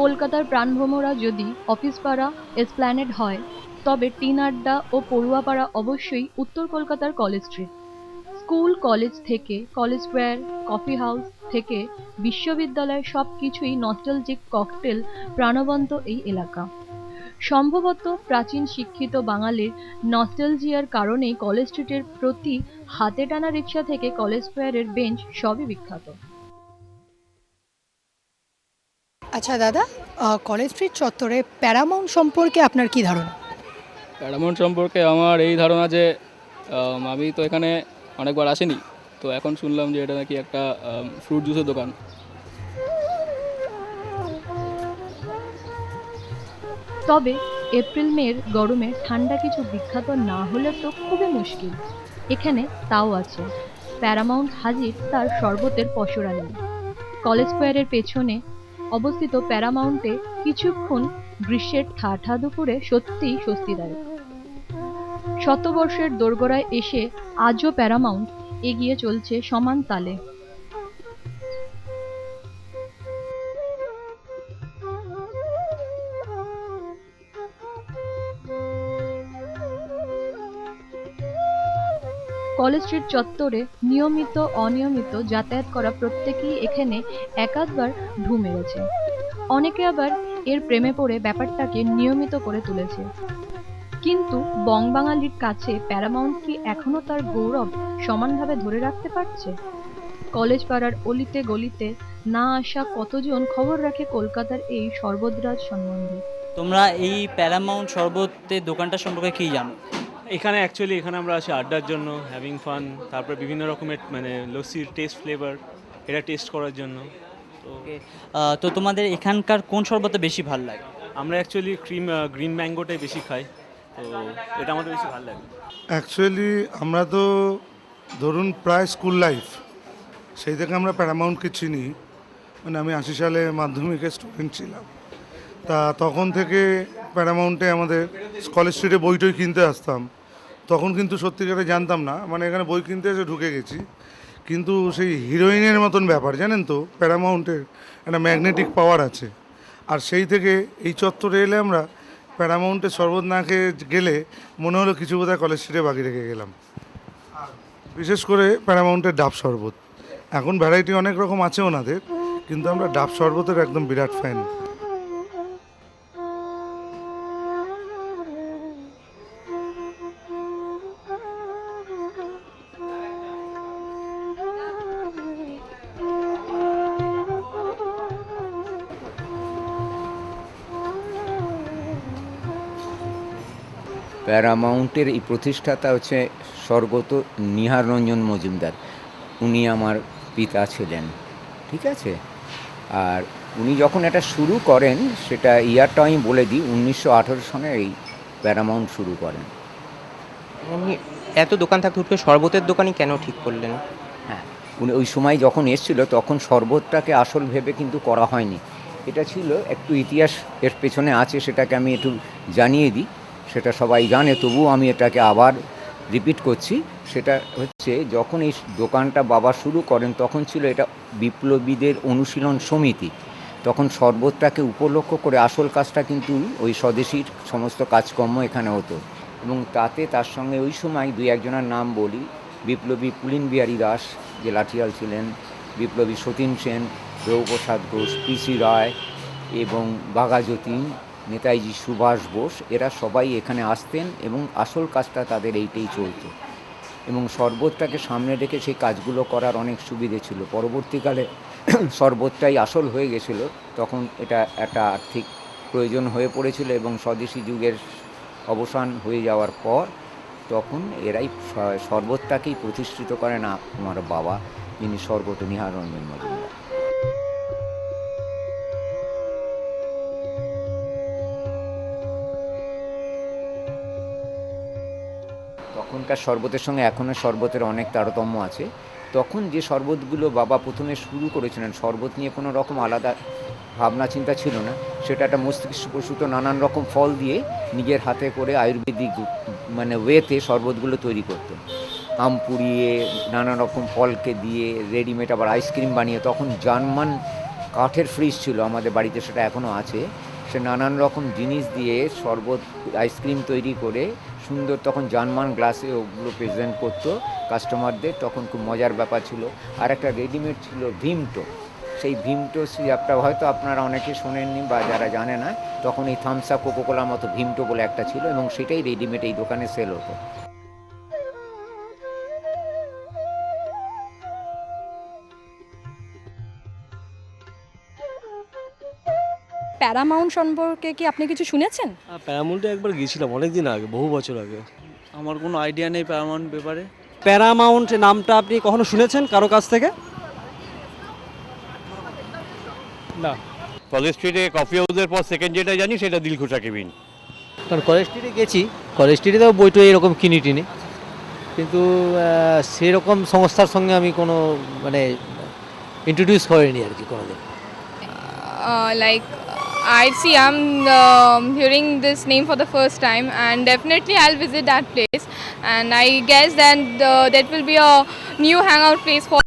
কলকাতার প্রাণভোমরা যদি অফিস পাড়া এসপ্ল্যানেড হয়, তবে টিন আড্ডা ও পড়ুয়াপাড়া অবশ্যই উত্তর কলকাতার কলেজ স্ট্রিট। স্কুল কলেজ থেকে কলেজ স্কোয়ার, কফি হাউস থেকে বিশ্ববিদ্যালয় সবকিছুই নস্টালজিক ককটেল প্রাণবন্ত এই এলাকা। সম্ভবত প্রাচীন শিক্ষিত বাঙালির নস্টালজিয়ার কারণেই কলেজ স্ট্রিটের প্রতি হাতে টানা রিক্সা থেকে কলেজ স্কোয়ারের বেঞ্চ সবই বিখ্যাত। আচ্ছা দাদা, কলেজ স্ট্রিট চত্বরে প্যারামাউন্ট সম্পর্কে আপনার কি ধারণা? প্যারামাউন্ট সম্পর্কে আমার এই ধারণা যে আমি তো এখানে অনেকবার আসিনি, তো এখন শুনলাম যে এটা নাকি একটা ফ্রুট জুসের দোকান। তবে এপ্রিল মের গরমে ঠান্ডা কিছু বিখ্যাত না হলে তো খুবই মুশকিল। এখানে তাও আছে, প্যারামাউন্ট হাজির তার শরবতের পসরা নিয়ে। কলেজ স্কোয়ারের পেছনে অবস্থিত প্যারামাউন্টে কিছুক্ষণ গ্রীষ্মের ঠাঠা দুপুরে সত্যিই স্বস্তিদায়ক। শতবর্ষের দোরগোড়ায় এসে আজও প্যারামাউন্ট এগিয়ে চলছে সমান তালে। কলেজ স্ট্রিট চত্বরে নিয়মিত অনিয়মিত যাতায়াত করা প্রত্যেকেই এখানে একাধবার ঢু মেরেছে। অনেকে আবার এর প্রেমে পড়ে ব্যাপারটাকে নিয়মিত করে তুলেছে। কিন্তু বংবাঙালির কাছে প্যারামাউন্ট কি এখনো তার গৌরব সমানভাবে ধরে রাখতে পারছে? কলেজ পাড়ার অলিতে গলিতে না আসা কতজন খবর রাখে কলকাতার এই সর্বদ্রাজ সম্বন্ধে? তোমরা এই প্যারামাউন্ট শরবতের দোকানটা সম্পর্কে কী জানো? এখানে আমরা আসি আড্ডার জন্য, হ্যাভিং ফান, তারপরে বিভিন্ন রকমের মানে লস্যির টেস্ট ফ্লেভার এটা টেস্ট করার জন্য। তো তো তোমাদের এখানকার কোন শরবতটা বেশি ভালো লাগে? আমরা অ্যাকচুয়ালি গ্রিন ম্যাঙ্গোটাই বেশি খাই, তো এটা আমাদের বেশি ভালো লাগে। অ্যাকচুয়ালি আমরা তো ধরুন প্রায় স্কুল লাইফ সেই থেকে আমরা প্যারামাউন্টকে চিনি। মানে আমি 80 সালে মাধ্যমিকের স্টুডেন্ট ছিলাম, তা তখন থেকে প্যারামাউন্টে আমাদের কলেজ স্ট্রিটে বই টই কিনতে আসতাম। তখন কিন্তু সত্যিকারে জানতাম না, মানে এখানে বই কিনতে এসে ঢুকে গেছি। কিন্তু সেই হিরোইনের মতন ব্যাপার, জানেন তো, প্যারামাউন্টের একটা ম্যাগনেটিক পাওয়ার আছে। আর সেই থেকে এই চত্বরে এলে আমরা প্যারামাউন্টের শরবত না খেয়ে গেলে মনে হলো কিছু বোধহয় কলেজ স্ট্রিটে বাকি রেখে গেলাম। বিশেষ করে প্যারামাউন্টের ডাব শরবত, এখন ভ্যারাইটি অনেক রকম আছে ওনাদের, কিন্তু আমরা ডাব শরবতের একদম বিরাট ফ্যান। প্যারামাউন্টের এই প্রতিষ্ঠাতা হচ্ছে স্বর্গত নিহার রঞ্জন মজুমদার। উনি আমার পিতা ছিলেন, ঠিক আছে। আর উনি যখন এটা শুরু করেন, সেটা ইয়ারটা আমি বলে দিই, 1918 সনে এই প্যারামাউন্ট শুরু করেন। এমনি এত দোকান থাকতে হুট করে শরবতের দোকানই কেন ঠিক করলেন? হ্যাঁ, উনি ওই সময় যখন এসেছিল তখন শরবতটাকে আসল ভেবে কিন্তু করা হয়নি। এটা ছিল একটু ইতিহাস এর পেছনে আছে, সেটাকে আমি একটু জানিয়ে দিই। সেটা সবাই জানে, তবুও আমি এটাকে আবার রিপিট করছি। সেটা হচ্ছে, যখন এই দোকানটা বাবা শুরু করেন তখন ছিল এটা বিপ্লবীদের অনুশীলন সমিতি। তখন শরবতটাকে উপলক্ষ করে আসল কাজটা কিন্তু ওই স্বদেশীর সমস্ত কাজকর্ম এখানে হতো। এবং তাতে তার সঙ্গে ওই সময় দুই একজনের নাম বলি: বিপ্লবী পুলিন বিহারী দাস, যে লাঠিয়াল ছিলেন, বিপ্লবী সতীন সেন, রঘুপ্রসাদ ঘোষ, পিসি রায় এবং বাঘা যতীন, নেতাজি সুভাষ বোস, এরা সবাই এখানে আসতেন এবং আসল কাজটা তাদের এইটাই চলতো। এবং শরবতটাকে সামনে রেখে সেই কাজগুলো করার অনেক সুবিধে ছিল। পরবর্তীকালে শরবতটাই আসল হয়ে গেছিল, তখন এটা একটা আর্থিক প্রয়োজন হয়ে পড়েছিল এবং স্বদেশী যুগের অবসান হয়ে যাওয়ার পর তখন এরাই শরবতটাকেই প্রতিষ্ঠিত করেন আমার বাবা, যিনি স্বর্গত নিহার রঞ্জন মজুমদার। তখনকার শরবতের সঙ্গে এখনের শরবতের অনেক তারতম্য আছে। তখন যে শরবতগুলো বাবা প্রথমে শুরু করেছিলেন, শরবত নিয়ে কোনো রকম আলাদা ভাবনা চিন্তা ছিল না। সেটা একটা মস্তিষ্ক প্রসূত নানান রকম ফল দিয়ে নিজের হাতে করে আয়ুর্বেদিক মানে ওয়েতে শরবতগুলো তৈরি করতেন। আম পুড়িয়ে নানা রকম ফলকে দিয়ে রেডিমেড আবার আইসক্রিম বানিয়ে, তখন জার্মান কাঠের ফ্রিজ ছিল আমাদের বাড়িতে, সেটা এখনও আছে। সে নানান রকম জিনিস দিয়ে শরবত আইসক্রিম তৈরি করে সুন্দর তখন জার্মান গ্লাসে ওগুলো প্রেজেন্ট করতো কাস্টমারদের, তখন খুব মজার ব্যাপার ছিল। আর একটা রেডিমেড ছিল ভিমটো, সেই ভিমটো সিরাপটা হয়তো আপনারা অনেকে শোনেননি বা যারা জানে না, তখন এই থামস আপ কোকোকোলার মতো ভিমটো বলে একটা ছিল এবং সেটাই রেডিমেড এই দোকানে সেল হতো। প্যারামাউন্ট সম্পর্কে কি আপনি কিছু শুনেছেন? প্যারামাউন্টে একবার গিয়েছিলাম অনেক দিন আগে, বহু বছর আগে। আমার কোনো আইডিয়া নেই প্যারামাউন্ট ব্যাপারে। প্যারামাউন্ট নামটা আপনি কখনো শুনেছেন কারো কাছ থেকে? না। কলেজ স্ট্রিটে কফি হাউসের পর সেকেন্ড যেটা জানি সেটা দিলখুশা কেবিন। কারণ কলেজ স্ট্রিটে গেছি, কলেজ স্ট্রিটেও বইটা এরকম কিনি টিনি, কিন্তু সেরকম সংস্থার সঙ্গে আমি কোনো মানে ইন্ট্রোডিউস হয়নি আর কি কোনোদিন। Like I'm hearing this name for the first time, and definitely I'll visit that place, and I guess that that will be a new hangout place for